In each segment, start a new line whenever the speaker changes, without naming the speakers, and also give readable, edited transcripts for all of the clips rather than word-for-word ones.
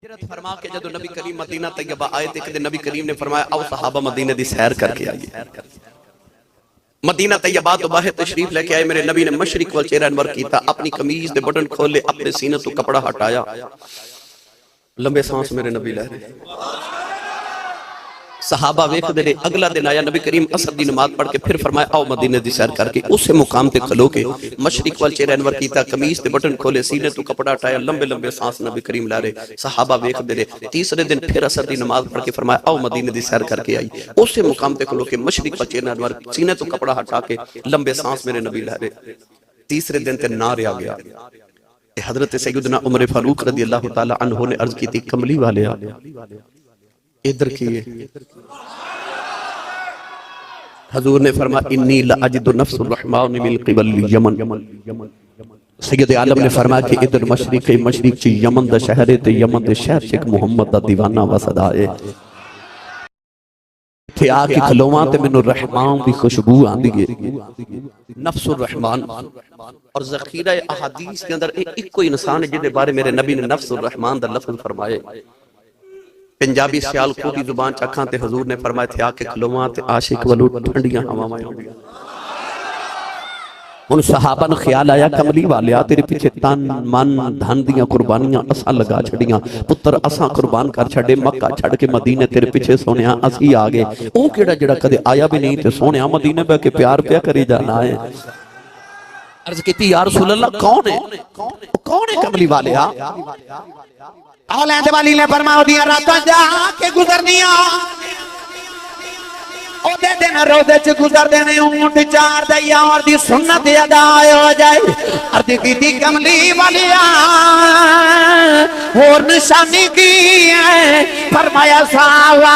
ہجرت فرما کے جدو نبی کریم مدینہ طیبہ آئے تھے کہ نبی کریم نے فرمایا آؤ صحابہ مدینہ دی سیر کر کے آئیے۔ مدینہ طیبہ تو باہر تشریف لے کے آئے، میرے نبی نے مشرق وال چہرہ انور کیتا، اپنی قمیض دے بٹن کھولے، اپنے سینے تو کپڑا ہٹایا، لمبے سانس میرے نبی لے رہے۔ صحابہ ویکھ دے اگلا دن آیا، نبی کریم عصر دی نماز پڑھ کے پھر فرمایا آؤ مدینہ دی سیر کر کے، اسے مقام تے کھلو کے مشرق وال چہرہ انور کیتا، قمیض تے بٹن کھولے، سینے تو کپڑا ہٹایا، لمبے لمبے سانس نبی کریم لے رہے۔ صحابہ ویکھ دے تیسرے دن پھر عصر دی نماز پڑھ کے فرمایا آؤ مدینہ دی سیر کر کے آئی، اسے مقام تے کھلو کے مشرق وال چہرہ انور، سینے تو کپڑا ہٹا کے لمبے سانس میرے نبی لے رہے۔ تیسرے دن تے نار آ گیا، حضرت سیدنا عمر فاروق رضی اللہ تعالی عنہ نے عرض کی تھی کملی والے آ ادھر کیے، حضور نے فرمایا انی لأجد نفس الرحمن من قبل یمن۔ سید عالم نے فرمایا کہ ادھر مشرق چی یمن دا شہر تے یمن دے شہر چک محمد دا دیوانہ وسد آئے تھے، آکے کھلوان تے من الرحمن بھی خوشبو آن دیئے، نفس الرحمن۔ اور ذخیرہ احادیث کے اندر ایک کوئی انسان ہے جنہیں بارے میرے نبی نے نفس الرحمن دا لفظ فرمائے۔ پنجابی سیال کوٹی زبان چکھاں تے حضور نے فرمائے تھے آکے کھلوان تے عاشق ولو ٹھنڈیاں ہواں ہوں۔ ان صحابہ نے خیال آیا کملی والیا تیرے پیچھے تن من دھن دیاں قربانیاں اساں لگا چھڑیاں، پتر اساں قربان کر چھڑے، مکہ چھڑ کے مدینے تیرے پیچھے سونیاں اسی آگے، او کیڑا جڑا کدے آیا بھی نہیں تے سونیاں مدینے بے کے پیار پیا کری جانا ہے۔ عرض کیتی یا رسول اللہ کون ہے؟ کون ہے کملی والیا؟
اولاد والی نے فرمایا دیاں راتاں جا کے گزرنیاں، او دے دن روزے چ گزر دینے، اونٹ چار دیا اور دی سنت ادا ہو جائے۔ عرض کی کملی والیا اور نشانی کی ہے؟ فرمایا صحابہ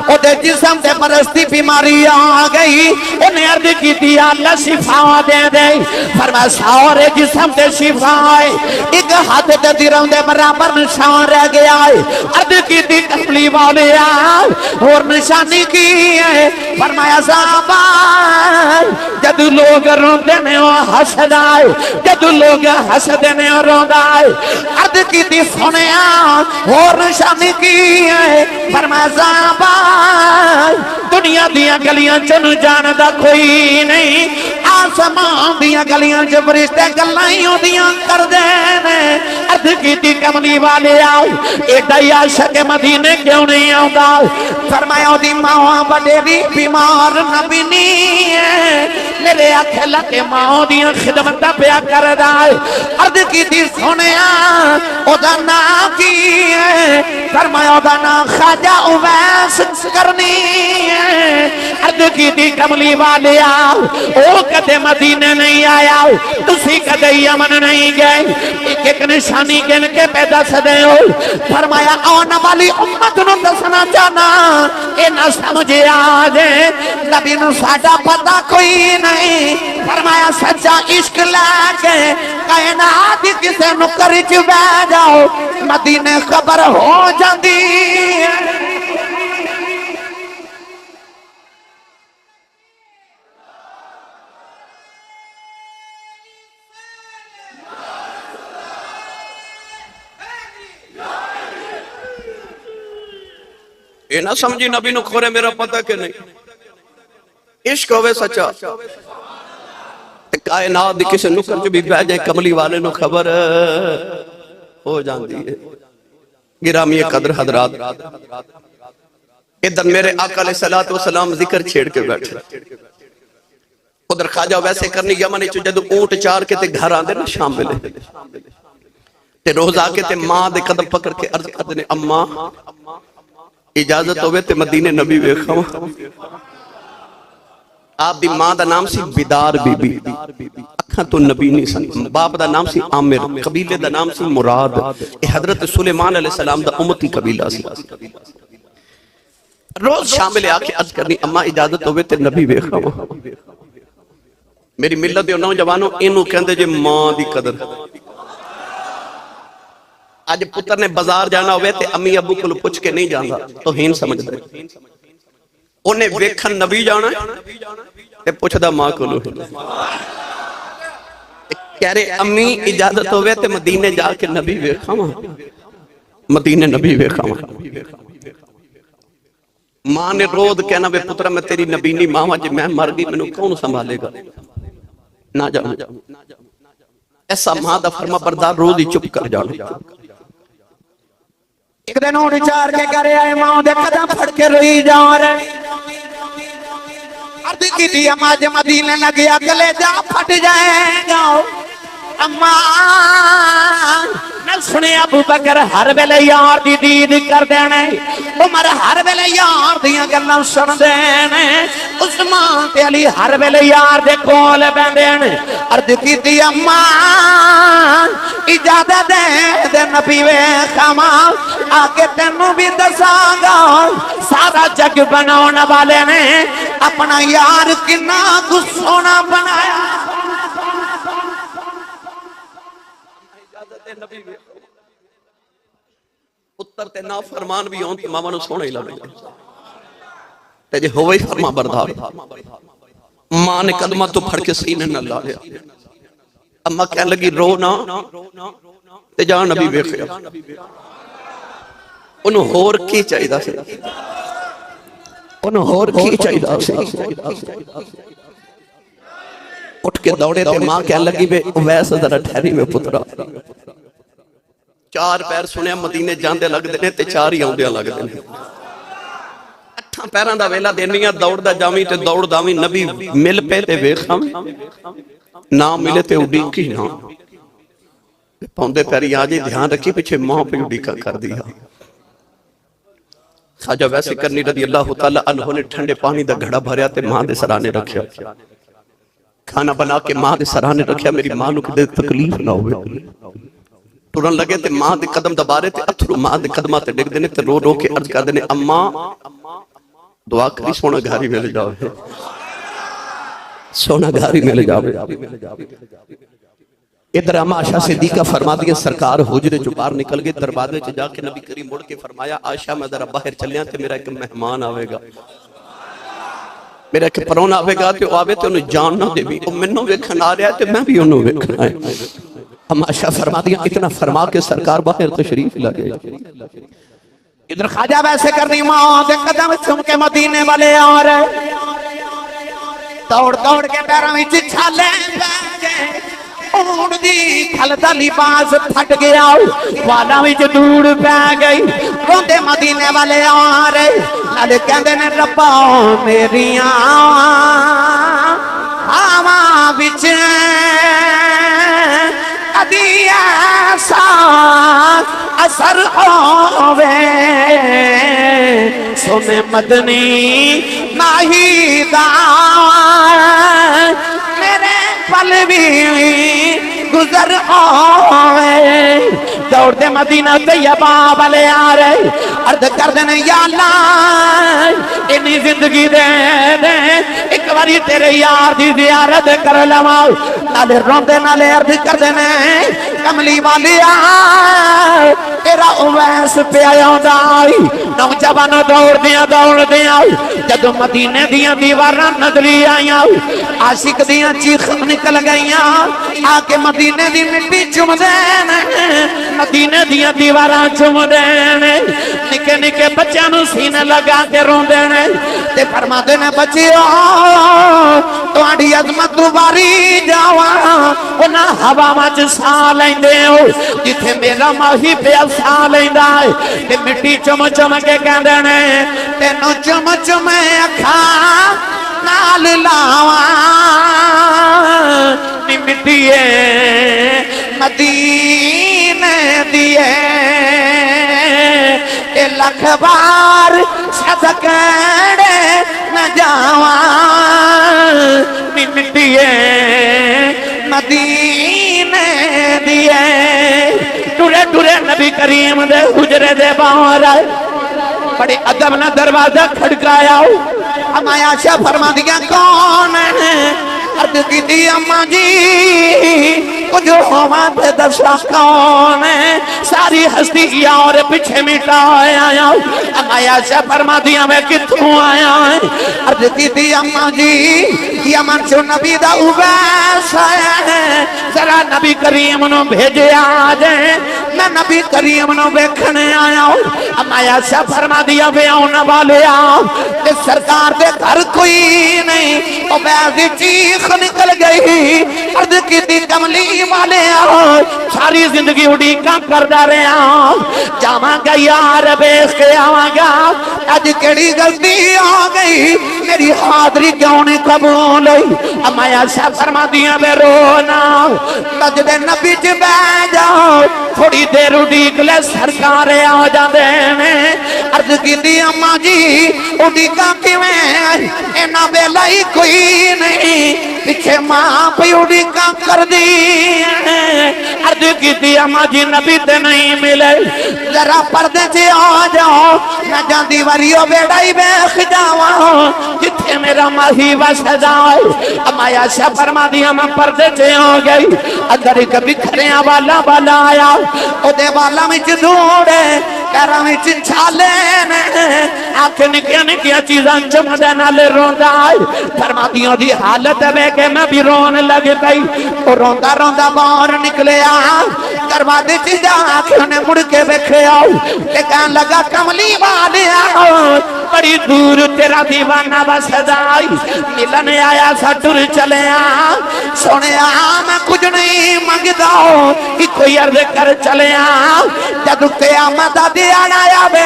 او دے جسم دے پرستی بیماری آ گئی، انہیں عرض کی تھی اللہ شفا دے دے۔ فرمایا سارے جسم دے شفا ہے، ایک ہاتھ دے درم دے برابر نشان رہ گیا ہے۔ عرض کی تھی کملی والیا اور نشانی کی ہے؟ فرمایا صحابہ جد لوگ روندے نے وہ حسد آئے، جد لوگ حسد نے وہ روندہ آئے۔ عرض کی تھی سنیا اور نشانی کی ہے؟ فرمایا صحابہ دنیا دیا گلیاں چن جاندہ کوئی نہیں، آسمان دیا گلیاں جو فرشتے گلائیوں دیا کر دینے۔ عرض کی تھی کملی والے آؤ ایڈا عاشق مدینے کیوں نہیں آؤں؟ فرمایا دی ماں بڑیری بیمار نبی نہیں ہے، میرے اکھلا کے ماں دیا خدمت پیا کر دائے۔ عرض کی تھی سنیا او دا نا کی ہے؟ فرمایا او دا نا خواجہ اویس کرنی ہے۔ عرض کی تھی کملی والے آؤ او کدے مدینے نہیں آیا، تسی کدے یمن نہیں گئے، ایک ایک نشانی گن کے پیدا سدے ہو۔ فرمایا آنے والی امت نو دسنا چاہنا اے نہ سمجھے آجے نبی نو ساڑا پتا کوئی نہیں۔ فرمایا سچا عشق لے کائنات کسے نکر چبے جاؤ مدینے خبر ہو جاندی۔
اے نہ سمجھی نبی نو کھورے میرا پتہ کہ نہیں، عشق ہوئے سچا کائنات دی کسے نکر جو بھی بہ جائے کملی والے نو خبر ہو جاندی ہے۔ گرامی قدر حضرات ادھر میرے آقا علیہ السلام ذکر چھیڑ کے بیٹھے، ادھر خواجہ ویسے کرنی یمن چو جدو اونٹ چار کے تے گھر آن دے نا شام ملے تے روز آکے تے ماں دے قدم پکڑ کے عرض کر دینے اماں اجازت ہوئے تے مدینے نبی ویکھاں۔ آپ دی ماں دا نام سی بیدار بی بی، اکھاں تو نبی نہیں سن، باپ دا نام سی عامر، قبیلے دا نام سی مراد، حضرت سلیمان علیہ السلام دا امتی قبیلہ سی۔ روز شامل آکے عرض کرنی اماں اجازت ہوئے تے نبی ویکھاں۔ میری ملت دیو نوجوانوں انہوں کہندے جے ماں دی قدر۔ آج پتر نے بازار جانا ہوئے تے امی ابو کو پوچھ کے نہیں جانا تو ہین سمجھ دے، انہیں ویکھن نبی جانا تے پوچھ دا ماں کو لو، کہہ رہے امی اجازت ہوئے تے مدینے جا کے نبی ویکھاں۔ مدینے نبی ویکھاں ماں نے رود کہنا بے پترہ میں تیری نبی نہیں ماں جی میں مر گئی میں کون سنبھالے گا نہ جاؤ ایسا ماں دا فرما بردار روز ہی چپ کر جانا
ایک دن اونٹ چار کے کرے آئے ماں دے قدم پھڑ کے روئی جا رہے عرض کی تھی اماں جے مدینے نہ گیا گلے جا پھٹ جائے گا اماں نہ سنے ابو بکر ہر ویلے یار دی دید کر دینے عمر ہر ویلے یار دیاں گلاں سن دینے عثمان تے علی ہر ویلے یار دے کول بیندے عرض کیتی اماں اجازت دے نبی ویکھاں آگے تینوں بھی دساں گا سارا جگ بناون والے نے اپنا یار کنا کو سونا بنایا
پتر تے نا فرمان بھی ہون تے ماما نو سونا ہی لگے تے جے ہوئے فرما بردار ماں نے قدمہ تو پھڑ کے سینے نہ لا لیا اماں کہنے لگی رو نا تے جان نبی بیخیا انہوں ہور کی چاہی دا سے انہوں ہور کی چاہی دا سے اٹھ کے دوڑے تے ماں کہنے لگی بے ویسا ذرا ٹھہری میں پترا چار پیر سنیا مدینے جاندے لگ دینے تے چار ہی آؤندے لگ دینے اٹھاں پیران دا ویلا دینیاں دوڑ دا جامی تے دوڑ دامی نبی مل پہ تے ویخاں نہ ملے تے اڈی کی نا پوندے پیری آجی دھیان رکھی پچھے ماں پہ اڈی کا کر دیا خواجہ ویسے کرنی رضی اللہ تعالیٰ عنہ نے ٹھنڈے پانی دا گھڑا بھریا تے ماں دے سرانے رکھیا کھانا بنا کے ماں دے سرانے رکھیا میری ماں نو کدے تکلیف نہ ہوئے ٹورن لگے تے ماں دے قدم دبارے تے اتھرو ماں دے قدمہ تے ڈگ دینے تے رو رو کے عرض کر دینے اماں دعا کری سونا گھاری میں لے جاوے سونا گھاری میں لے جاوے ادھر اما عائشہ صدیقہ فرما دیا سرکار حجرے جو باہر نکل گئے دروازے سے جا کے نبی کریم مڑ کے فرمایا عائشہ میں ذرا باہر چلیاں تے میرا ایک مہمان آوے گا میرا ایک پرون آوے گا تے آوے تے انہیں جان نہ دے بھی وہ منوں ویکھن آ رہا ہے تے میں بھی انہوں ویکھن آئے اما عائشہ فرما دیا اتنا فرما کے سرکار باہر تشریف لگے
ادھر خواجہ ویسے کرنی ماں دے قدم چم کے مدینے والے آ رہے دوڑ دوڑ کے پیروں میں چھالے بیٹھے اونٹ دی کھلتا لباس پھٹ گیا والا وچ دور پہ گئی روندے مدینے والے آ رہے نالے کہندے نے ربا میریاں ہواں وچ ادی ایسا اثر ہووے سونے مدنی ناہی دا میرے پل بھی گزر ہوئے دوڑ دے مدینہ طیبہ والے آ رہے عرض کر دینے یا اللہ انہی زندگی دے دے ایک باری تیرے یار دی زیارت کر لواؤ نالے روندے نالے عرض کر دینے کملی والی آئے تیرا اویس پہ آیا دائی نوجوانوں دوڑ دیا جدو مدینے دیاں دیواران نظری آیا عاشق دیاں چیخ نکل گئیاں آکے مدینے دی مٹی چم دینے مدینے دیاں دیواران چم دینے نکے نکے بچیاں نو سینے لگا کے رون دینے تے فرما دینے بچیوں تو آڑی عظمت دوباری جاواں انہا ہوا مچ سا لیندے ہو جتھے میرا ماہی پہ سا لیندہ ہے تے مٹی چم چم کے کہندے نے تینو چم چم اکھا نال لاواں نی مٹیے مدینے دیے اے لکھ بار صدقڑے نہ جاواں نی مٹیے مدینے دیے ٹورے ٹورے نبی کریم دے حجرے دے باہر آئے بڑے ادب نہ دروازہ کھڑکایا اما عائشہ فرما دیا کون ہے عرض کی دی اماں جی کچھ ہوا پہ دسا کون ہے ساری ہستی اور پیچھے مٹا آیا اما عائشہ فرما دیا میں کتوں آیا عرض کی دی اماں جی یمن چو نبی دا اویس ہے ذرا نبی کریم نو بھیجے آجیں میں نبی کریم نو بیکھنے آیا ہوں اما ایسا فرما دیا بے آنا والے آؤ سرکار دے گھر کوئی نہیں اویس دی چیخ نکل گئی عرض کی دی کملی والے آؤ ساری زندگی اڑی کا کر دارے آؤ جاواں گا یار بیخ کے آواں گا آج کیڑی غلطی آ گئی میری حاضری کیوں نہیں قبول ہوئی اما ایسا فرما دیا بے رونا مسجد نبی چ بہ جاؤ تھوڑی دیر اڑیک لے سرکار آ جاندے نے عرض کیتی اما جی اڑیکا کیویں اینا ویلا ہی کوئی نہیں پیچھے ماں پہ اڑیکا کر دی عرض کیتی اما جی نبی تے نہیں ملے ذرا پردے سے آ جاؤ میں جاندی وریو بیڑائی بیخ جاواں جتھے میرا ماہی وسدائے اما ایسا فرما دیا میں پردے سے آ گئی اگر کبھی کھریاں والا والا آیا او دے والا میں دوڑے پیرا میں چھالے نے آنکھیں نکیا نکیا چیزاں چمدے نالے روندا آئی فرما دیا دی حالت ہے کہ میں بھی رون لگ گئی اور روندا روندا باہر نکلے آ دروازے چ جا کے انہیں مڑ کے بیٹھے آؤ لیکن لگا کملی والے آؤ بڑی دور تیرا دیوانہ وسدا آئی ملن آیا سا ٹر چلے آ سونے آ میں کچھ نہیں منگدا کہ کوئی عرض کر چلے آ جب قیامت دی آیا بے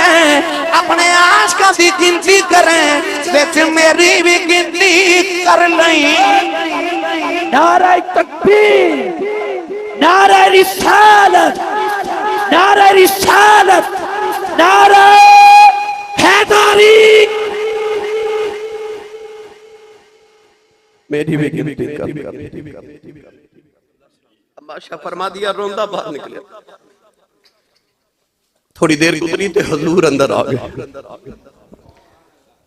اپنے عاشقاں دی گنتی کریں وچ میری بھی گنتی کر لیں
نعرہ تکبیر نعرہ رسالت نعرہ رسالت نعرہ حیدری
میری بھی گنتی کر اما شاہ فرما دیا روندہ باہر نکلے تھوڑی دیر گزری تے حضور اندر آگئے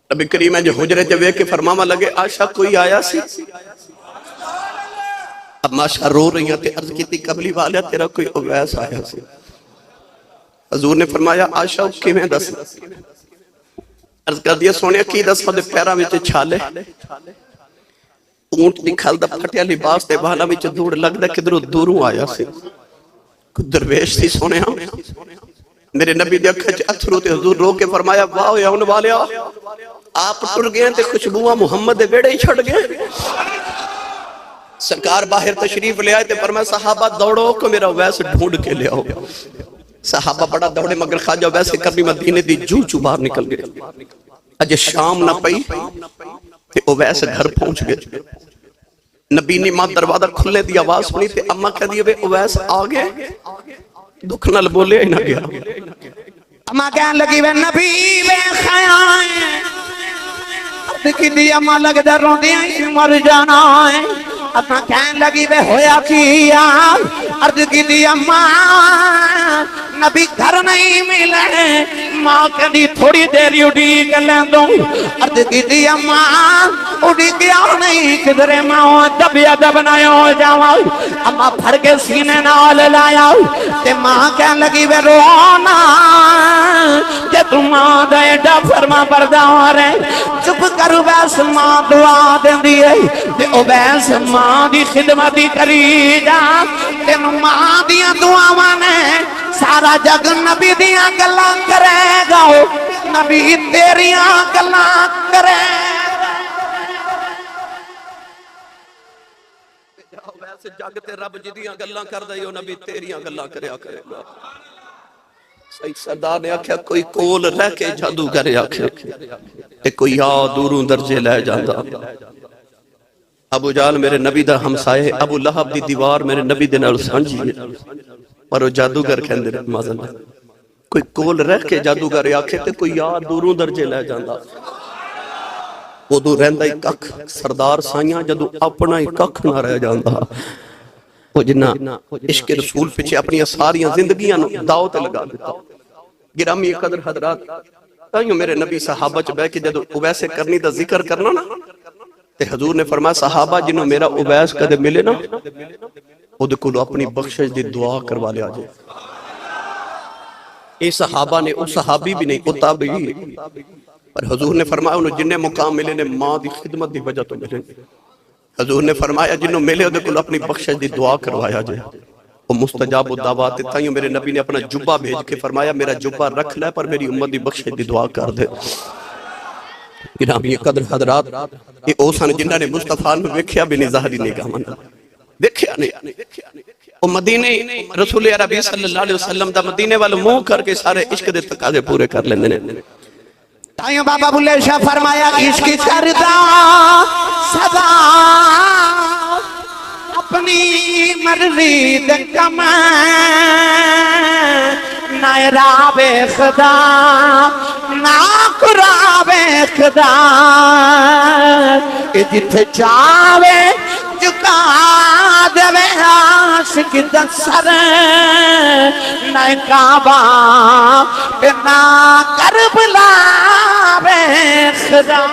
نبی کریم ہے جو حجرے تے وے کے فرماما لگے آشا کوئی آیا سی اب ماشا رو رہی ہیں تے عرض کیتی قبلی والا تیرا کوئی اویس آیا سی حضور نے فرمایا آشا کی میں دس عرض کر دیا سونے کی دس خود پیرا میں چھالے اونٹ نکھال دا پھٹیا لباس تے بالا میں دوڑ لگ دا کدھرو دوروں آیا سی کچھ درویش تھی سونے ہاں میرے نبی دے اکھچ اتھرو تے حضور رو کے فرمایا واہ یا ان والے آپ ٹر گئے تے خوشبوہ محمد دے بیڑے ہی چھڑ گئے سرکار باہر تشریف لے آئے تے فرمایا صحابہ دوڑو کو میرا ویسے ڈھونڈ کے لے آؤ صحابہ بڑا دوڑے مگر خواجہ ویسے کرنی مدینے دی جو چو باہر نکل گئے اجے شام نہ پئی تے او ویسے گھر پہنچ گئے نبی نے ماں دروازہ کھلے دی آواز سنی تے اماں کہہ دیئے وے او ویسے آگے دکھ نال بولے ہی نہ گیا
اماں کہنے لگی وے نبی وے خیائیں دکھی دی اماں لگ در رون دیاں مر جانا ہے اپنا کہنے لگی وے ہویا کیا عرض کی دی اماں نبی گھر نہیں ملے ماں کہنی تھوڑی دیر اڑی گلیں دوں عرض کی دی اماں اڑی گیا نہیں کدھرے ماں دبیا دبنایا ہو جاؤں اماں پھر کے سینے نال لایا تے ماں کہنے لگی وے رونا کہ تم ماں دے ڈا فرما بردار ہے چپ کر ویس ماں دعا دیں دیئے تے او ویس ماں دی خدمتی کری جا تے ماں دیاں دعاواں نے سارا جگ نبی دیاں گلاں کرے گا نبی تیریاں گلاں کرے
ویسے جگ تے رب جدیاں گلاں کر دائیو نبی تیریاں گلاں کریا کرے گا سید سردار نے آکھیا کوئی کول رہ کے جادو کرے آکھے تے کوئی دوروں درجے لے جاندہ ابو جال میرے نبی دا ہمسائے ابو لہب دی دیوار میرے نبی دے نال سانجی ہے پر وہ جادوگر کہندے مازن کوئی کول رہ کے جادوگر آکھے تے کوئی دوروں درجے لے جاندہ وہ دو رہندہ ہی ککھ سردار سائیاں جدو اپنا ہی ککھ نہ رہ جاندہ وہ جنہ عشق رسول پچھے اپنی ساریاں زندگیاں دعوت لگا دیتا گرامی قدر حضرات تائیوں میرے نبی صحابہ چ بے کے جدو اویسے کرنی دا ذکر کرنا نا تے حضور نے فرمایا صحابہ جنہوں میرا اویس کدے ملے نا وہ دکھو اپنی بخشش دی دعا کروا لے آجے اے صحابہ نے او صحابی بھی نہیں او تابعی پر حضور نے فرمایا انہوں جنہیں مقام ملے نے ماں دی خدمت دی وجہ تو ملے حضور نے فرمایا جنہوں ملے دے کل اپنی بخشش دی دعا کروایا جائے وہ مستجاب الدعوات تائیوں میرے نبی نے اپنا جبہ بھیج کے فرمایا میرا جبہ رکھ لے پر میری امت دی بخشش دی دعا کر دے. گرامی قدر حضرات یہ اوسان جنہاں نے مصطفیٰ میں ویکھیا بھی نہیں ظاہری نگاہ من ویکھیا نہیں. وہ مدینے رسول عربی صلی اللہ علیہ وسلم دا مدینے والے منہ کر کے سارے عشق دے تقاضے پورے کر لیندے نے.
تائیوں بابا بلے شاہ فرمایا عشق کردا سدا اپنی مرضی دے کم نہ راوے خدا نہ قرابے خدا کہ جتھے چاہے جکا دے عاشق دا سر نہ کعبہ نہ کربلا بے خدا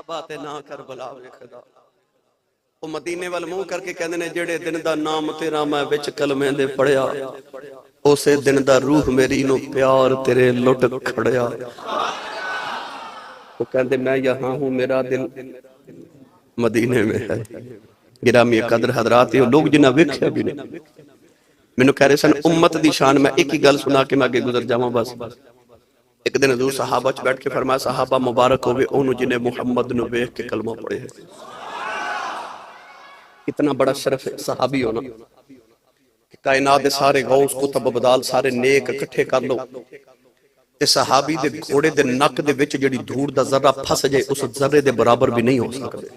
بات نہ کر بلا خدا. وہ مدینے وال منہ کر کے کہندے نے جڑے دن دا نام تیرا میں وچ کلمے دے پڑھیا اسے دن دا روح میری نو پیار تیرے لٹ کھڑیا. وہ کہندے میں یہاں ہوں میرا دل مدینے میں ہے. گرامی قدر حضرات یہ لوگ جنہ ویکھیا بھی نہیں مینوں کہہ رہے سن امت دی شان میں ایک ہی گل سنا کے میں آگے گزر جاواں بس. ایک دن حضور صحابہ چ بیٹھ کے فرمایا صحابہ مبارک ہوئے انہوں جنہیں محمد نو ویکھ کے کلمہ پڑھے. اتنا بڑا شرف ہے صحابی ہونا کہ کائنات دے سارے غوث کتب ابدال سارے نیک اکٹھے کر لو تے صحابی دے گھوڑے دے نک دے وچ جڑی دھوڑ دا ذرہ پھس جائے اس ذرے دے برابر بھی نہیں ہو سکتے.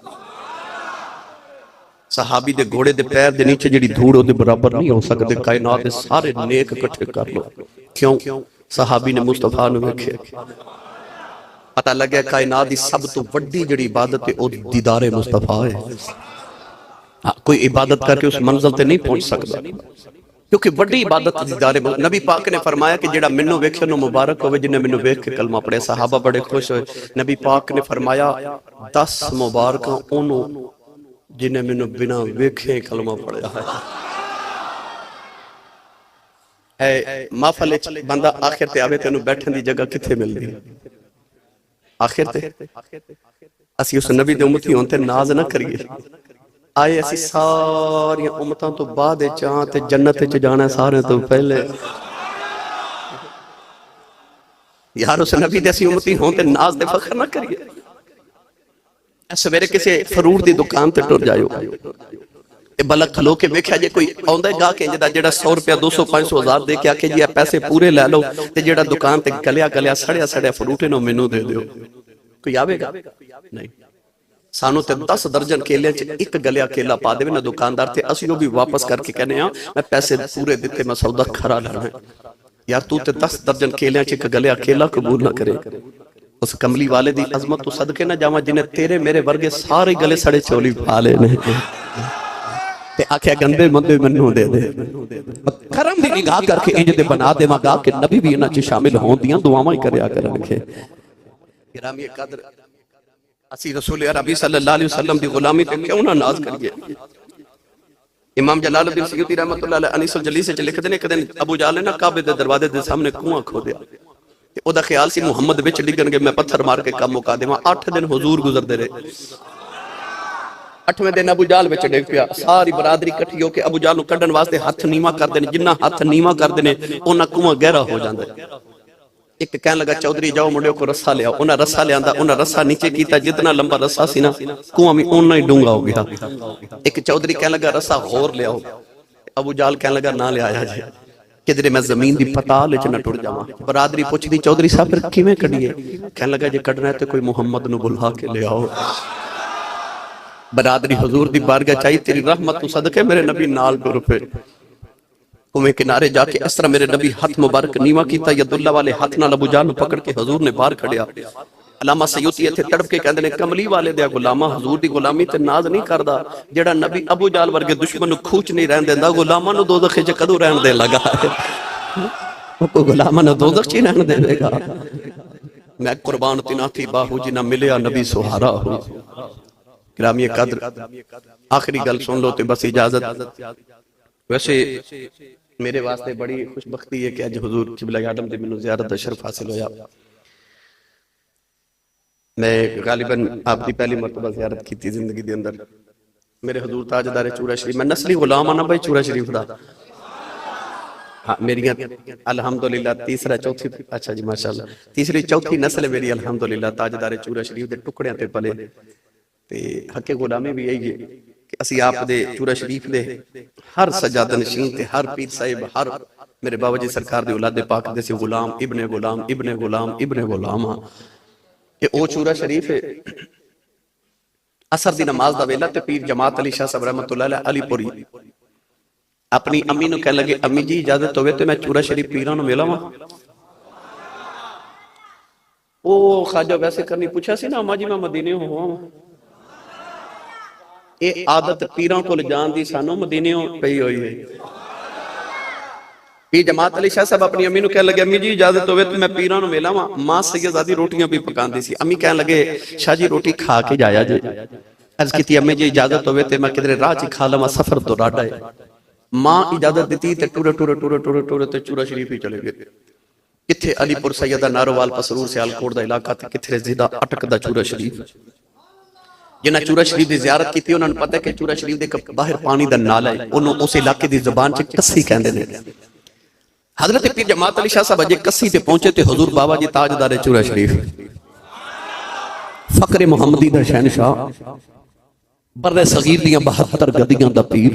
صحابی دے گھوڑے دے پیر دے نیچے جڑی دھوڑ دے برابر نہیں ہو سکتے. کائنات دے سارے نیک اکٹھے کر لو. کیوں؟ صحابی نے مصطفیٰ نے ویکھے پتہ لگیا کائنات دی سب تو وڈی جڑی عبادت ہے او دیدار مصطفیٰ ہے. کوئی عبادت کر کے اس منزل تے نہیں پہنچ سکتا کیونکہ وڈی عبادت دیدار. نبی پاک نے فرمایا کہ جڑا منو ویکھے نو مبارک ہوئے جنہیں منو ویکھ کے کلمہ پڑھے. صحابہ بڑے خوش ہوئے. نبی پاک نے فرمایا 10 مبارکاں انہوں جنہیں منو بنا ویکھے کلمہ پڑھیا ہے. اے محفل بندہ آخر تے آوے تے انہوں بیٹھن دی جگہ کتھے مل دی آخر تے اسی اس نبی دے امتی ہونتے ناز نہ کریے. آئے اسی ساری امتاں تو بعد چاہتے جنت جانا سارے تو پہلے یار اس نبی دے اسی امتی ہونتے ناز دے فخر نہ کریے. سویرے کسی فروٹ دی دکان تے ٹر جائیو بلک کھلو کے ویکھیا جے کوئی آندا گا کہ جڑا 100 روپیہ 200 500 ہزار دے کے آکھے جی پیسے پورے لے لو تے جڑا دکان تے گلیا سڑیا فروٹ نو مینوں دے دیو کوئی آوے گا نہیں. سانو تے 10 درجن کیلے چ ایک گلیا کیلا پا دے نہ دکاندار تے اسی وہ بھی واپس کر کے کہنے ہاں میں پیسے پورے دیتے میں سودا کھرا لینا ہے. یار تو تے 10 درجن کیلیاں چ ایک گلیا کیلا قبول نہ کرے. اس کملی والے دی عظمت تو صدقے نہ جاواں جنہیں تیرے میرے ورگے سارے گلے سڑے چولی پا لے نے تے آکھیا گندے مندے منوں دے دے. کرم دی نگاہ کر کے انج دے بنا دے گا کہ نبی بھی انہاں چ شامل ہون دیاں دعاواں ہی کریا کرن گے. گرامی قدر اسی رسول عربی صلی اللہ علیہ وسلم دی غلامی تے کیوں نہ ناز کریے. امام جلال الدین سیوطی رحمۃ اللہ علیہ انیس الجلیس وچ لکھدے نے کدے ابو جہل نے کعبے دے دروازے دے سامنے کنواں کھودیا تے او دا خیال سی محمد وچ ڈگن گے میں پتھر مار کے کام مکا دیواں. 8 دن حضور گزردے رہے. 8ویں دن ابو جہل وچ ڈگ پیا. ساری برادری اکٹھی ہو کے ابو جہل نوں کڈن واسطے ہاتھ نیواں کردے نے. جنہ ہاتھ نیواں کردے نے اوناں کنواں گہرا ہو جاندا ہے. ایک کہنے لگا چودھری جاؤ منڈے کو رسا لے آؤ. انہاں رسا لے آندا. انہاں رسا نیچے کیتا جتنا لمبا رسا سی نا کنواں بھی اوناں ہی ڈونگا ہو گیا. ایک چودھری کہنے لگا رسا غور لے آؤ. ابو جہل کہنے لگا نہ لے آیا جی کدھر میں زمین دی پتال وچ نہ ٹر جاواں. برادری پوچھدی چودھری صاحب پھر کیویں کڈیے؟ کہنے لگا جے کڈنا ہے تے کوئی محمد نو بلا کے لے آؤ. برادری حضور دی بارگاہ چاہی تیری رحمت تو صدقے میرے نبی نال ٹر پے. کنویں کنارے جا کے اس طرح میرے نبی ہاتھ مبارک نیواں کیتا. یداللہ والے ہاتھ نال ابو جہل پکڑ کے حضور نے باہر کھڑیا. علامہ سیوطی ایتھے تڑپ کے کہندے نے کملی والے دیا غلامہ حضور دی غلامی تے ناز نہیں کردا. جڑا نبی ابو جہل ورگے دشمن نو کھوچ نہیں رہن دیندا غلاماں نو دوزخ وچ کدوں رہن دے لگا. او غلاماں نو دوزخ وچ رہن دے گا. میں قربان تنا تھی باہو جنہ ملیا نبی سہارا ہو. گرامی قدر آخری گل سن لو تے بس اجازت. ویسے میرے واسطے بڑی خوش بختی ہے کہ اج حضور قبلہ اعظم دی مینوں زیارت دا شرف حاصل ہویا. میں غالباً آپ کی پہلی مرتبہ زیارت کی تھی زندگی دے اندر میرے حضور تاجدار چورا شریف میں نسلی غلام آنا بھائی چورا شریف دا ہاں میری الحمدللہ تیسرا چوتھی اچھا جی ماشاءاللہ تیسری چوتھی نسل میری الحمدللہ تاجدار چورا شریف دے ٹکڑیاں تے پلے تے حق غلامی بھی یہی ہے کہ اسی آپ دے چورا شریف دے ہر سجادہ نشین تے ہر پیر صاحب ہر میرے بابا جی سرکار دے اولاد پاک دے سے غلام ابن غلام ابن غلام ابن غلام ہاں کہ او چورا شریف ہے اثر دی نماز دا ویلا تے پیر جماعت علی شاہ صاحب رحمۃ اللہ علیہ علی پوری اپنی امی نو کہنے لگے امی جی اجازت ہوئے تے میں چورا شریف پیران نو ملا ہوں او خواجہ ویسے کرنی پوچھا سی نا اما جی میں مدینے ہوا ہوں اے عادت پیران کو جان دی سانو مدینے پئی ہوئی ہے پیر جماعت علی شاہ صاحب اپنی امی نو کہنے لگے امی جی اجازت ہوئے تے میں پیران نو ملا ہوں ماں سیدزادی روٹیاں بھی پکان دی سی امی کہنے لگے شاہ جی روٹی کھا کے جایا جے عرض کی تھی امی جی اجازت ہوئے تے میں کدھر راہ چ کھا لواں سفر تو راڈا ہے ماں اجازت دیتی تے ٹورے ٹورے ٹورے ٹورے ٹورے تے چورا شریف ہی چلے گئے کتھے علی پور سیدہ ناروال پسرور سے آلکوٹ دا علاقہ تے کتھے زیدہ اٹک دا چورا شریف جنہ چورا شریف دی زیارت کی تھی انہوں نے پتہ ہے کہ چورا شریف دے باہر پانی دا نالا ہے انہوں اس علاقے دی زبان چ کسی کہندے نے حضرت پیر جماعت علی شاہ صاحب اجے کسی تے پہنچے تے حضور بابا جی تاجدار چورا شریف فقر محمدی دا شہنشاہ بر صغیر دیاں 72 گدیاں دا پیر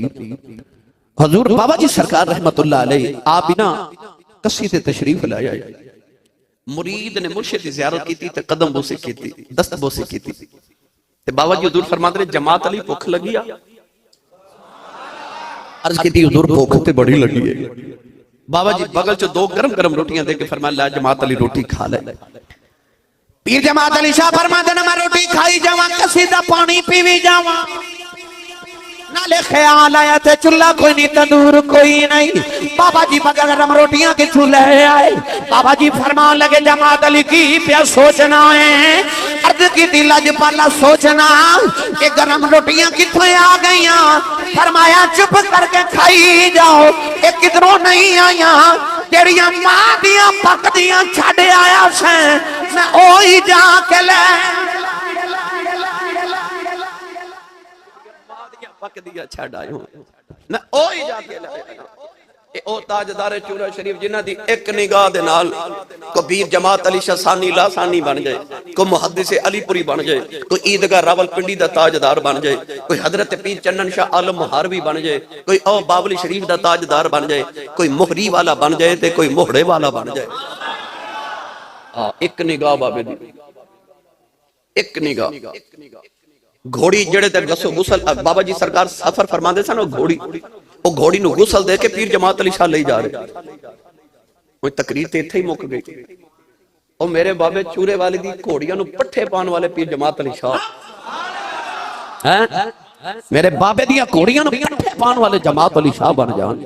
حضور بابا جی سرکار رحمت اللہ علیہ آپ نا کسی تے تشریف لائے آئے مرید نے مرشد کی زیارت کی تھی تے قدم بوسے کی تھی دست بوسے کی تھی تے بابا جی حضور فرماتے ہیں جماعت علی بھوک لگی عرض کی تھی حضور بھوک تے بڑی لگی ہے بابا جی بغل چو 2 گرم گرم روٹیاں دے کے فرمایا لا جماعت علی روٹی کھا لے
پیر جماعت علی شاہ فرماتے ہیں میں روٹی کھائی جاواں قصیدہ پانی پیوی جاواں نالے خیال آیا تھے چلہ کوئی نہیں تندور کوئی نہیں بابا جی بغل گرم روٹیاں کے چولہے آئے بابا جی فرمان لگے جماعت علی کی پیا سوچنا ہے عرض کی تھی لج پالا سوچنا کہ گرم روٹیاں کتنے آ گئیاں فرمایا چپ کر کے کھائی جاؤ ایک کدروں نہیں آیا تیریاں ماں دیاں پک دیاں چھاڑے آیا سے میں اوہی جا کے لے پک دیا چھڑ آئے ہوں نہ اوہی جا کے لائے او تاجدار چورا شریف جنہ دی ایک نگاہ دے نال کو پیر جماعت علی شاہ ثانی لا ثانی بن جائے کو محدث علی پوری بن جائے کوئی عیدگاہ راول پنڈی دا تاجدار بن جائے کوئی حضرت پیر چنن شاہ عالم مہاروی بن جائے کوئی او باولی شریف دا تاجدار بن جائے کوئی مہری والا بن جائے تے کوئی مہرے والا بن جائے ایک نگاہ بابے دی ایک نگاہ گھوڑی جڑے تے گسو غسل بابا جی سرکار سفر فرما دے سن او گھوڑی نو غسل دے کے پیر جماعت علی شاہ لے جا رہے کوئی تقریر تے تھے ہی مک گئی او میرے بابے چورے والے دی گھوڑیاں نو پٹھے پان والے پیر جماعت علی شاہ میرے بابے دیا گھوڑیاں نو پٹھے پان والے جماعت علی شاہ بن جان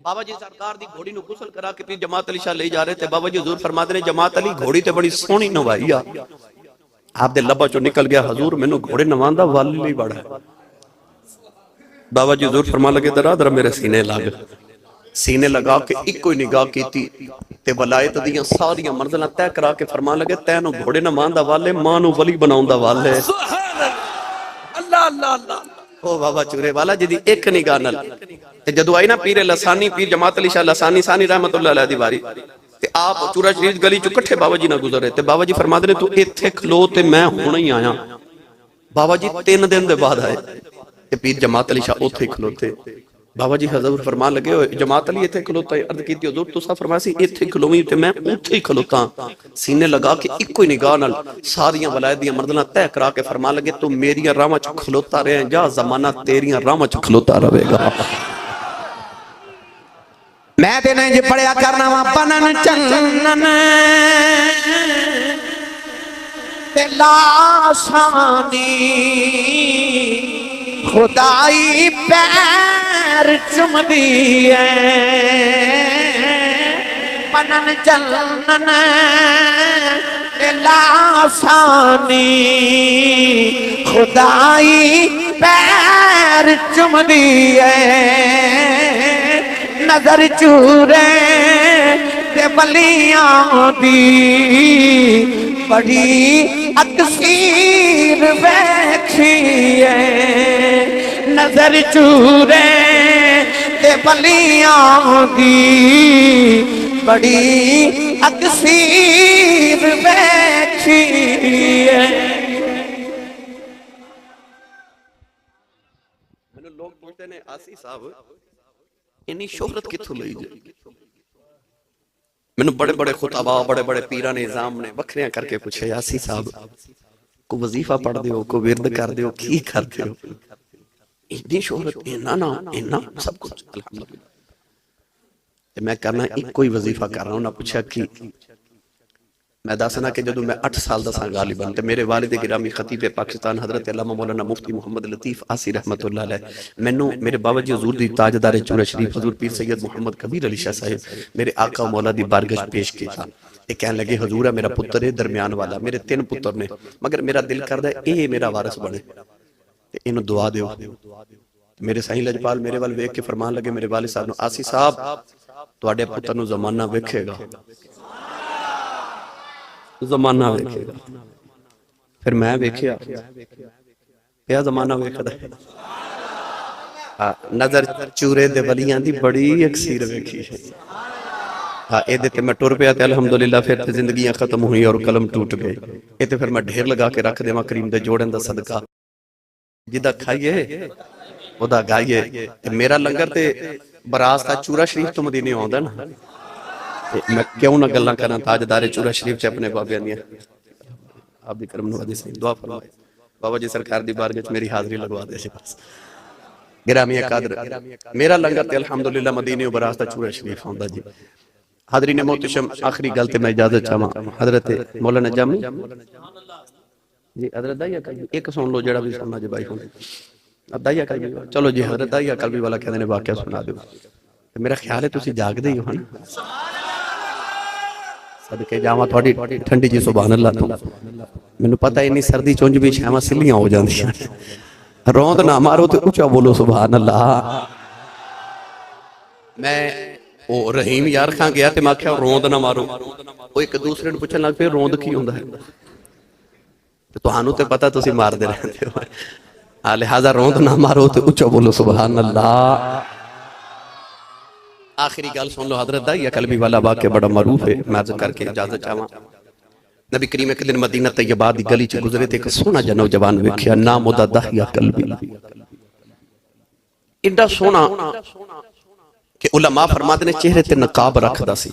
بابا جی سرکار دی گھوڑی نو غسل کرا کے پیر جماعت علی شاہ لے جا رہے تھے بابا جی حضور فرماتے نے جماعت علی گھوڑی تے بڑی سونی نوائی آپ دے لبا چو نکل گیا حضور میں نو گھوڑے نواندہ والی لی بڑھا ہے بابا جی حضور فرما لگے درہ میرے سینے لگا کے ایک کوئی نگاہ کی تھی تے ولایت دیاں ساریاں منزلہ تے کرا کے فرما لگے تینو گھوڑے نواندہ والے مانو ولی بناؤندہ والے اللہ اللہ اللہ او بابا چورے والا جدی ایک نگاہ نل تے جدو آئی نا پیر لسانی پیر جماعت علی شاہ لسانی ثانی رحمت اللہ علیہ دیواری تے آپ چورا شریف گلی چو کٹھے بابا جی نہ گزرے تے بابا جی فرما دے تو ایتھے کھلو تے میں ہونا ہی آیا بابا جی 3 دن دے بعد آئے تے پیر جماعت علی شاہ اوتھے کھلوتے بابا جی حضور فرمان لگے ہوئے جماعت علی ایتھے کھلوتا ہے عرض کیتی حضور تو سا فرمایا سی ایتھے کھلوئی تے میں اوتھے کھلوتا سینے لگا کے ایک کوئی نگاہ نال ساریاں ولایت دیاں مردنا طے کرا کے فرمان لگے تو میریاں راہ چ کھلوتا رہے جا زمانہ تیریاں راہ چ کھلوتا رہے گا میں تے نہیں جی پڑھیا کرنا وا بنن چنن تے لاسانی خدائی پیر چم دیئے بنن چنن تے لاسانی خدائی پیر چم دیئے نظر چورے تے ولیاں دی بڑی اکثیر ویکھیے نظر چورے تے بلیاں دی بڑی اکثیر ویکھیے.
لوگ پوچھتے ہیں آسی صاحب انی شہرت کتھوں لئی جائے؟ میں نے بڑے بڑے خطباء بڑے بڑے پیران نظام نے بکھریاں کر کے پوچھے آسی صاحب کو وظیفہ پڑھ دیو کو ورد کر دیو کی کر دیو اتنی شہرت اینا سب کچھ الحمدللہ. میں کرنا ایک کوئی وظیفہ کر رہا ہوں نہ پوچھا کی میں دسنا کہ جدو میں 8 سال دا ساں غالباً تے میرے والد گرامی خطیب پاکستان حضرت علامہ مولانا مفتی محمد لطیف آسی رحمت اللہ علیہ مینوں میرے بابا جی حضور دی تاجدار چورہ شریف حضور پیر سید محمد کبیر علی شاہ صاحب میرے آقا و مولا دی بارگاہ پیش کیتا. یہ کہنے لگے حضور ہے میرا پتر ہے درمیان والا میرے 3 پتر نے مگر میرا دل کردا ہے اے میرا وارث بنے تے اینو دعا دیو. میرے سائیں لجپال میرے وال ویکھ کے فرمان لگے میرے والد صاحب نو آسی صاحب تواڈے پتر نو زمانہ ویکھے گا زمانہ ویکھے گا. پھر میں ویکھیا کیا زمانہ ویکھدا ہے نظر چورے دے ولیاں دی بڑی اکثیر ویکھی ہے. ہاں اے دے تے میں ٹر پیا تے الحمدللہ پھر تے زندگیاں ختم ہوئی اور قلم ٹوٹ گئے. اے تے پھر میں ڈھیر لگا کے رکھ دیواں کریم دے جوڑن دا صدقہ جدا کھائیے ادا گائیے. میرا لنگر تے براس تا چورہ شریف تو مدینے آندا نا میں کیوں نہ گلاں کرنا تاجدار چورہ شریف چ اپنے بابے دیاں آپ دی کرم نوازی سے دعا فرمائے بابا جی سرکار دی بارگاہ وچ میری حاضری لگوا دے جی بس. گرامی قدر میرا لنگر تے الحمدللہ مدینے و براس تا چورہ شریف آندا جی. حاضرین محتشم آخری گل تے میں اجازت چاہواں حضرت مولانا جامی جی حضرت دائی اکل ایک سن لو جڑا بھی سننا جی بھائی ہوں اب دائی اکل بھی چلو جی حضرت دائی اکل بھی والا کہنے نے واقعہ سنا دیو. میرا خیال ہے تسی جاگ دے ہی ہو نا صدقے جاواں تھوڑی ٹھنڈی جی سبحان اللہ تو مینوں پتہ ہے انی سردی چونج بھی چھاواں سلیاں ہو جاندیاں روند نہ مارو تے اونچا بولو سبحان اللہ. میں او رحیم یار خان گیا تے میں آکھیا روند نہ مارو او ایک دوسرے نوں پوچھن لگ پے روند کی ہوندا ہے تے تہانوں تے پتہ تسی مار دے رہندے ہو لہذا روند نہ مارو تے اونچا بولو سبحان اللہ. آخری گل سن لو حضرت دائی قلبی والا واقعہ بڑا معروف ہے میں عرض کر کے اجازت چاہواں. نبی کریم ایک دن مدینہ طیبہ دی گلی چ گزرے تے ایک سونا جا نوجوان ویکھیا نام اودہ داہیہ قلبی ایڈا سونا کہ علماء فرماتے نے چہرے تے نقاب رکھدا سی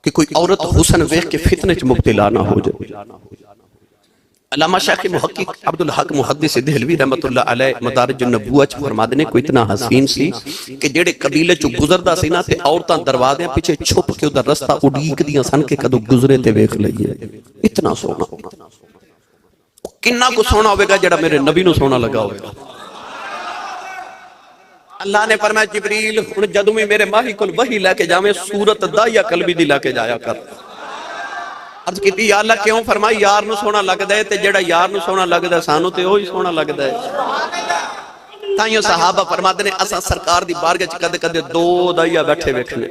کہ کوئی عورت حسن ویکھ کے فتنے چ مبتلا نہ ہو جائے. علامہ شیخ محقق عبدالحق محدث دہلوی رحمت اللہ علیہ مدارج النبوہ چ فرماتے نے کوئی اتنا حسین سی کہ جڑے قبیلے چ گزردا سی نا تے عورتاں دروازے پیچھے چھپ کے ادھر رستہ اڈیک دیاں سن کے کدو گزرے تے ویکھ لئیے. اتنا سونا کنا کو سونا ہوئے گا جڑا میرے نبی نو سونا لگا ہوئے گا. اللہ نے فرمایا جبریل ہن جدوں میں میرے ماہی کول وحی لے کے جاویں سورت داہیہ قلبی دی لے کے جایا کر. عرض کیتی یا اللہ کیوں؟ فرمائی یار نو سونا لگدا ہے تے جڑا یار نو سونا لگدا ہے سانو تے وہی سونا لگدا ہے. تائیوں صحابہ فرماتے نے اساں سرکار دی بارگاہ چ کدے کدے 2 داہیہ بیٹھے ویکھنے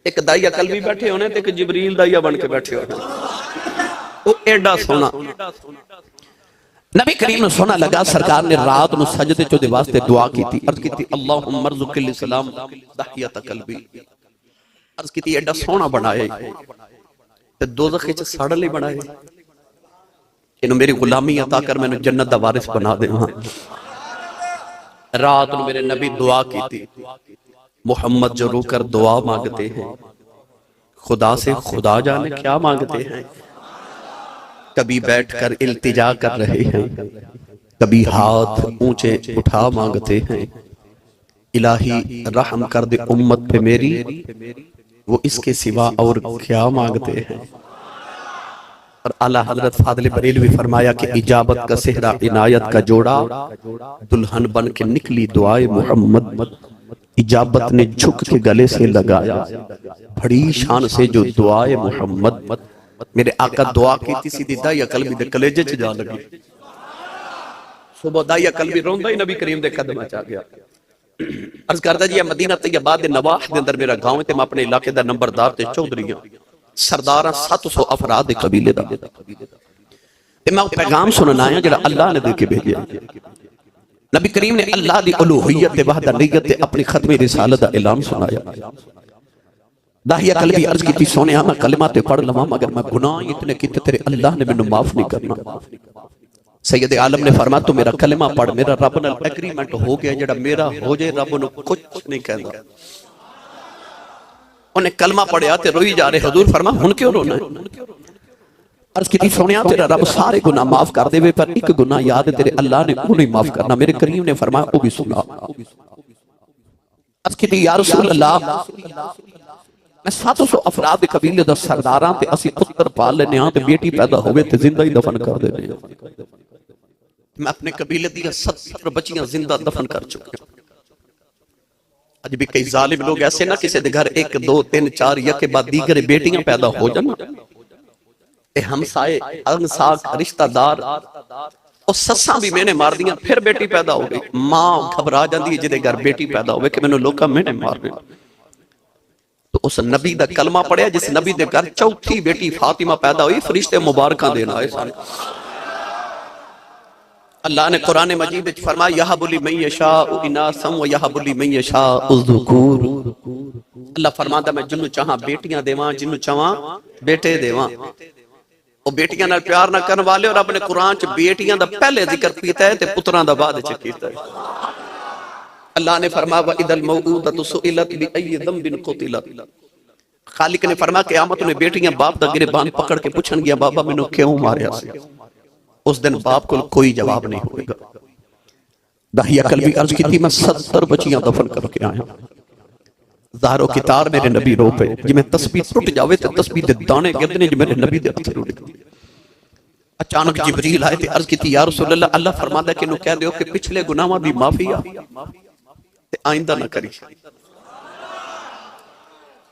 ایک داہیہ قلبی بیٹھے ہونے تے ایک جبریل داہیہ بن کے بیٹھے ہونے او ایڈا سونا. نبی کریم نو سونا لگا سرکار نے رات نو سجدے چو دے واسطے دعا کی تھی. عرض کی تھی اللہم ارزق الاسلام داہیہ قلبی. عرض کی تھی ایڈا سونا بنائے تے دوزخ وچ سڑ لئی بنائے انہوں میری غلامی عطا کر میں نے جنت دا وارث بنا دے. رات نو میرے نبی دعا کی تھی محمد جو رو کر دعا مانگتے ہیں خدا سے خدا جانے کیا مانگتے ہیں. کبھی بیٹھ کر التجا کر رہے ہیں کبھی ہاتھ اونچے اٹھا مانگتے ہیں. الہی رحم کر دے امت پہ میری وہ اس کے سوا اور کیا مانگتے ہیں. اور اعلیٰ حضرت فاضل بریلوی فرمایا کہ اجابت کا صحرا عنایت کا جوڑا دلہن بن کے نکلی دعائے محمد. اجابت نے جھک کے گلے سے لگایا بڑی شان سے جو دعائے محمد. میرے آقا دعا کی تھی سیدھی داہیہ قلبی دے کلیجے چ جا لگی. صبح داہیہ قلبی روندا ہی نبی کریم دے قدماں چ آ گیا. عرض کردا جی مدینہ طیبہ دے نواح دے اندر میرا گاؤں تے میں اپنے علاقے دا نمبردار تے چودھری ہاں. سرداراں 700 افراد دے قبیلے دا تے میں پیغام سننا آیا جڑا اللہ نے دے کے بھیجیا نبی کریم نے اللہ دی الوہیت تے وحدانیت تے اپنی ختم رسالت دا اعلان سنایا داہیہ قلبی عرض کی تھی سونیا میں کلمات پڑھ لواں مگر میں گناہ اتنے کیتے تیرے اللہ نے میں معاف نہیں کرنا سید عالم نے فرمایا تو میرا کلمہ پڑھ میرا رب نال ایگریمنٹ ہو گیا جڑا میرا ہو جائے رب نو کچھ نہیں کہنا انہیں کلمہ پڑھیا تے روئی جا رہے حضور فرمایا ہن کیوں رونا ہے عرض کی تھی سونیا تیرا رب سارے گناہ معاف کر دے وے پر ایک گناہ یاد ہے تیرے اللہ نے وہ نہیں معاف کرنا میرے کریم نے فرمایا وہ بھی سنا عرض کی تھی یا رسول اللہ میں 700 افراد قبیلے دا سرداراں تے اسی پتر پال لینے ہاں تے بیٹی پیدا ہوئے تے زندہ ہی دفن کر دینے میں اپنے قبیلے دیا 70 بچیاں زندہ دفن کر چکے آج بھی کئی ظالم لوگ ایسے نہ کسی دے گھر 1 2 3 4 یا کے بعد دیگر بیٹیاں پیدا ہو جانا اے ہمسائے انساک رشتہ دار اور سساں بھی میں نے مار دیا پھر بیٹی پیدا ہو گئی ماں گھبرا جاندی ہے جدے گھر بیٹی پیدا ہوئے کہ میں نے لوکا میں نے مار دیا تو اس نبی دا کلمہ پڑھیا جس نبی دے گھر چوتھی بیٹی فاطمہ پیدا ہوئی فرشتے مبارکہ دینا ہے سارے اللہ نے قرآن مجید وچ فرمایا یہب لمن یشاء اناثا و یہب لمن یشاء الذکور اللہ فرماتا میں جنوں چاہاں بیٹیاں دیواں جنوں چاہاں بیٹے دیواں وہ بیٹیاں نال پیار نہ کرن والے اور اپنے قرآن چ بیٹیاں دا پہلے ذکر کیتا ہے تے پتراں دا بعد چ کیتا ہے اللہ نے فرمایا وَإِذَا الْمَوْءُودَةُ سُئِلَتْ بِأَيِّ ذَنبٍ قُتِلَتْ خالق نے فرمایا قیامت نے بیٹیاں باپ دا گریبان پکڑ کے پوچھن گیا بابا میں نے کیوں ماریا سی اس دن باپ کو کوئی جواب نہیں ہوئے گا داہیہ قلبی عرض کی تھی میں 70 بچیاں دفن کر کے آیا ظاہر و کتار میرے نبی رو پہ جی میں تسبیح ٹوٹ جاوے تے تسبیح دے دانے گردنے جو میرے نبی دے اثر اڑ گئے اچانک جبریل آئے تے عرض کی تھی یا رسول اللہ اللہ فرماتا ہے کہ انہوں کہہ دیو کہ پچھلے گناہاں دی معافی تے آئندہ نہ کری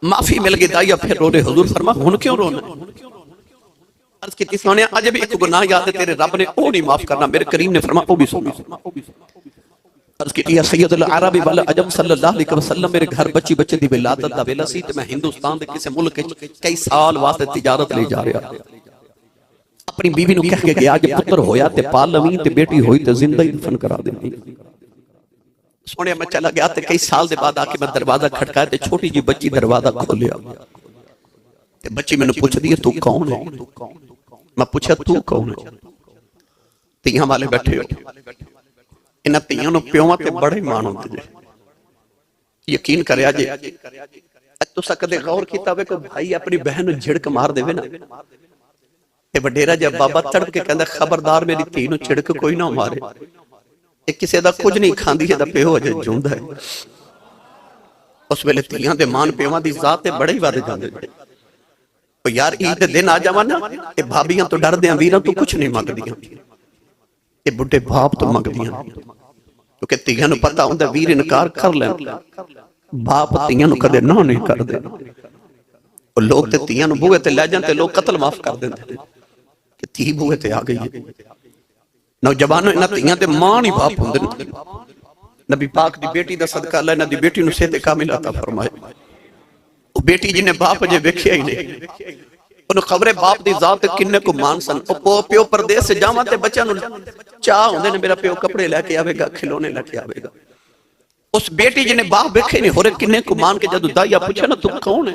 معافی مل گئی دایا پھر رو رہے حضور فرما ہن کیوں رونا عرض کی تھی سونے آج بھی ایک گناہ یاد ہے تیرے رب نے او نہیں معاف کرنا میرے کریم نے فرما او بھی سونا عرض کی تھی سید العربی والا عجم صلی اللہ علیہ وسلم میرے گھر بچی بچے دی ولادت دا ویلا سی تے میں ہندوستان دے کسی ملک کئی سال واسطے تجارت لے جا رہا اپنی بیوی نو کہہ کے کہ آج پتر ہویا تے پال لویں تے بیٹی ہوئی تے زندہ ہی دفن کرا دیں سونے میں چلا گیا تے کئی سال دے بعد آکے میں دروازہ کھٹکایا تے چھوٹی جی بچی دروازہ کھولیا تے بچی میں نے پوچھ دی تو کون ہے میں پوچھا تو کون ہے تیہاں والے بیٹھے ہو انہاں تیہاں نو پیوہاں تے بڑے مان ہوندے جے یقین کریا جے تو سکدے غور کیتا ہوئے کہ بھائی اپنی بہن جھڑک مار دے نا کہ وڈیرا جب بابا تڑپ کے کہندا خبردار میری تھی نو چھڑک کوئی نہ مارے ایک کسی دا کچھ نہیں کھاندی ہے دا پیو اجے جوندا ہے اس ویلے تیاں دے مان پیواں دی ذات تے بڑے ہی وعدے جاندے او یار عید دے دن آ جاواں نا اے بھابیاں تو ڈردیاں ویراں تو کچھ نہیں منگدیاں اے بڈھے باپ تو منگدیاں کیونکہ تیاں نو پتہ ہوندا ویر انکار کر لین باپ تیاں نو کدے نہ نہیں کر دے اور لوگ تے تیاں نو بوئے تے لے جان تے لوگ قتل معاف کر دیندے کہ تی بوئے تے آ گئی ہے نوجوانوں انہاں تیاں تے ماں نہیں باپ ہوندے نبی پاک دی بیٹی دا صدقہ اللہ انہاں دی بیٹی نو صحت کامل عطا فرمائے او بیٹی جن نے باپ جے ویکھیا ہی نہیں انہوں خبرے باپ دی ذات کنے کو مان سن او پیو پردیس سے جاواں تے بچہ نو چاہ ہوندے نے میرا پیو کپڑے لے کے آوے گا کھلونے لے کے آوے گا اس بیٹی جن نے باپ ویکھے نہیں ہورے کنے کو مان کے جدوں دایا پوچھا نا تو کون ہے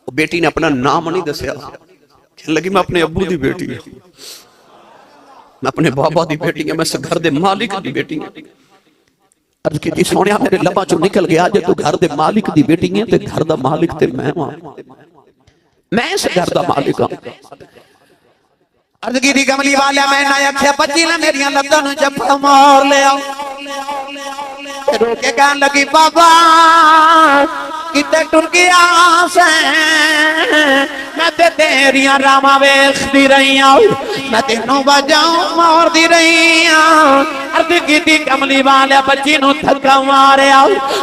وہ بیٹی نے اپنا نام نہیں دسیا کہنے لگی میں اپنے ابو دی بیٹی ہوں میں اپنے بابا دی بیٹی ہوں میں سے گھر دے مالک دی بیٹی ہوں عرض کی سونیا میرے لبا چو نکل گیا جے تو گھر دے مالک دی بیٹی ہیں تے گھر دا مالک تے میں ہوں میں اس گھر دا مالک ہوں
عرض کی کملی والا میں نہ اکھیا بچی نے میریاں لتاں نو جھپڑ مار لیا رو کے کہن لگی بابا کتے ٹر گیا سے میں تے تیریاں راما ویکھدی رہی ہوں میں تینوں بجاؤں مار دی رہی ہوں عرض کی کملی والا بچی نو تھکا ماریا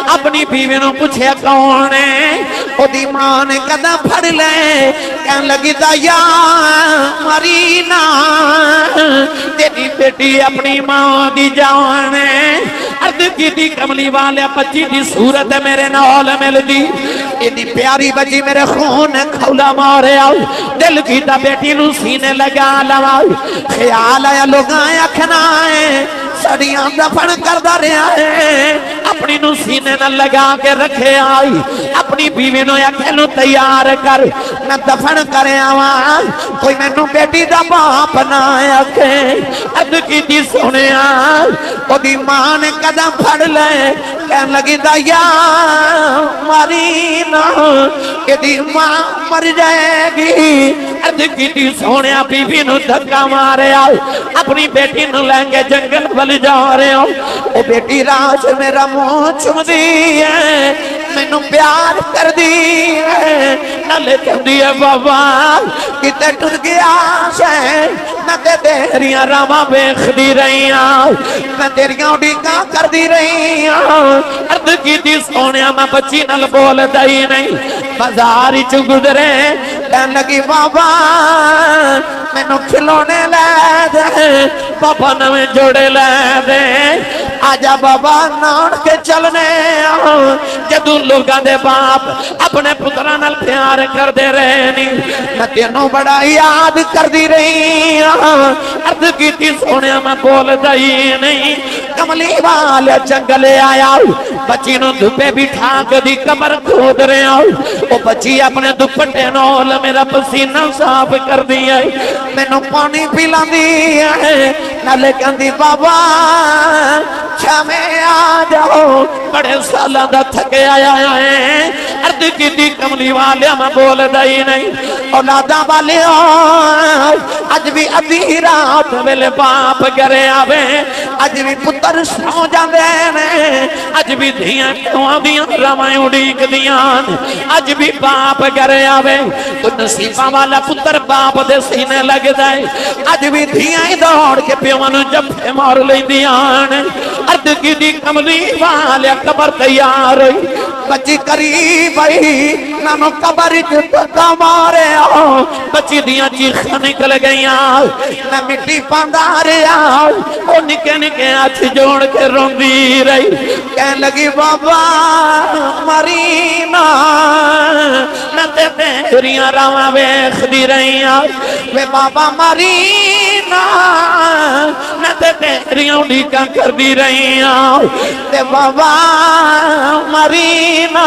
اپنی بیوی نو پوچھیا کون ہے او دی ماں نے قدم پھڑ لے کہن لگی دایا ماری نا تیری بیٹی اپنی ماں دی جان ہے عرض کی کملی والا بچی دی صورت میرے نال مل دی ایڈی پیاری بچی میرے خون کھولا مارے آؤ دل کی تا بیٹی نو سینے لگا لواؤ خیال آیا لوگاں اکھنا ہے سڑیاں دفن کردہ رہا ہے اپنی نو سینے نہ لگا کے رکھے آئی اپنی بیوی نو یا کھلو تیار کر میں دفن کرے آوان کوئی میں نو بیٹی دا باپ نہ آیا کے اد کی دی سونے آئی او دی ماں نے قدم پھڑ لے کہن لگی دا یا ماری نا کہ دی ماں مر جائے گی اد کی دی سونے بیوی نو دھکا مارے آئی اپنی بیٹی نو لیں گے جنگل بل جا رہے ہو او بیٹی راج میرا منہ چم دی ہے میں نو پیار کر دی ہے نہ لے کر دی ہے بابا کتے ٹر گیا شہ میں تے تیریاں راما بیخ دی رہی ہوں میں تیریاں اڈیکاں کر دی رہی ہوں ارد کی دی سونیا میں بچی نل بول دائی نہیں بازاری چو گزرے کہن لگی بابا میں نو کھلونے لے دے بابا نویں جوڑے لے دے آجا بابا ناڑ کے چلنے جدو لوگاں دے باپ اپنے پتران نال پیار کر دے رہے نہیں میں تینوں بڑا یاد کر دی رہی ارد کی تھی سونیا میں بول دائی نہیں کملی والے جنگلے آیا بچی نو دھپے بٹھا کے دی کمر کھود رہے او بچی اپنے دپٹے نول میرا پسینہ صاف کر دیا میں نو پانی پیلا دیا نہ لے کہندی بابا چھامے آ جاؤ بڑے سالہ دا تھکے آیا ہے ارد کی دی کملی والے میں بول دائی نہیں اولادہ والے آج بھی ادھی رات ویلے باپ گرے آوے آج بھی پتر سو جاندے آج بھی دھیاں کیوں دیاں روائیں اڑیک دیاں آج بھی باپ گرے آوے تو نصیبہ والا پتر باپ دے سینے لگ دائے آج بھی دھیاں دوڑ کے پیوانو جب پہ مار لیں دیاں ارد کی دی کملی والے قبر تیار ہوئی بچی قریب آئی نانو قبر جتا مارے آؤ بچی دیاں چیخ نکل گئیاں میں مٹی پاندارے آؤ وہ نکے نکے آچ جوڑ کے روندی رہی کہن لگی بابا مرینا میں تے تیریاں راواں بیخ دی رہی آؤ وے بابا مرینا میں تے تیریاں اڈیکاں کر دی رہی آؤ تے بابا مرینا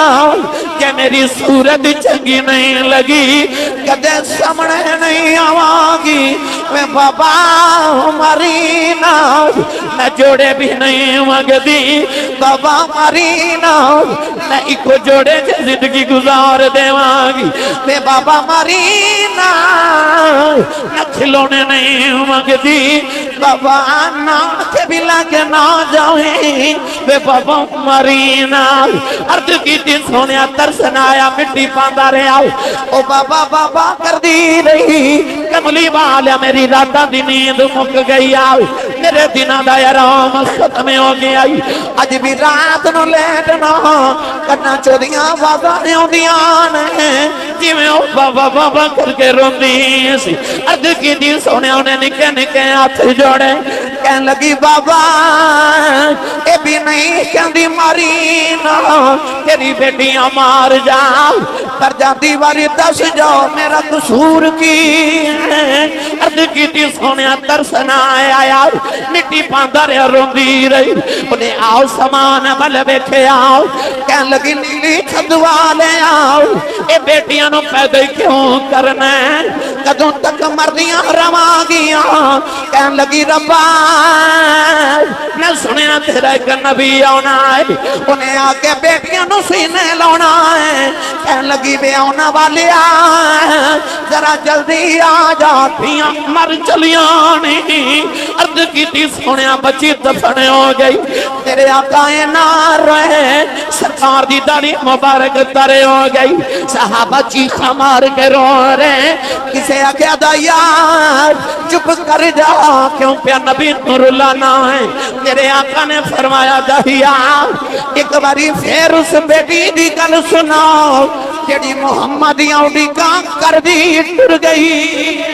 کہ میری صورت چنگی نہیں لگی کدے سمنے نہیں آواگی میں بابا مرینا میں جوڑے بھی نہیں مگدی بابا مرینا میں ایک جوڑے سے زندگی گزار دے واگی میں بابا مرینا میں کھلونے نہیں مگدی بابا نام کے بھی لگے نہ جاؤیں میں بابا مرینا ارد کی دن سونے ترسن آیا مٹی پاندہ رہے آؤ او بابا بابا کر دی رہی کملی والا میری راتہ دی نیند مک گئی آؤ میرے دنہ دا یرام ختم ہو گیا آج بھی رات نو لیٹنا کرنا چودیاں وازانے ہوں دیاں جی میں او بابا بابا کر کے روندی سی ارد کی دن سونے انہیں نکے نکے ہاتھ جوڑے کہن لگی بابا اے بھی نہیں کہندی مرینا تیری بیٹیاں مار جاؤ پر جاتی واری دس جاؤ میرا قصور کی ارد کی تھی سونیا ترسنا آیا مٹی پاندر روندی رہی انہیں آؤ سامان مل بیٹھے آؤ کہن لگی نیلی چھدوالے آؤ اے بیٹیاں نو پیدا کیوں کرنا کدوں تک مردیاں روا گیا کہن لگی ربا میں سنیا تیرا ایک نبی آنا ہے انہیں آکے بیٹیاں نو سینے لونا ہے کہن لگی بے آنا والے ذرا جلدی آ جاتیاں مر چلیاں نہیں ارد کی تھی سنیا بچی دفنے ہو گئی تیرے آقا نار رہے سرکار دی داڑھی مبارک ترے ہو گئی صحابہ چیخا مار کے رو رہے کسے آکے دا یار چپ کر جا کیوں پیا نبی نور اللہ نہ ہے تیرے آقا نے فرمایا دہیا ایک باری پھر اس بیٹی دی گل سناؤ جڑی محمدیاں اڈی کام کر دی ٹر گئی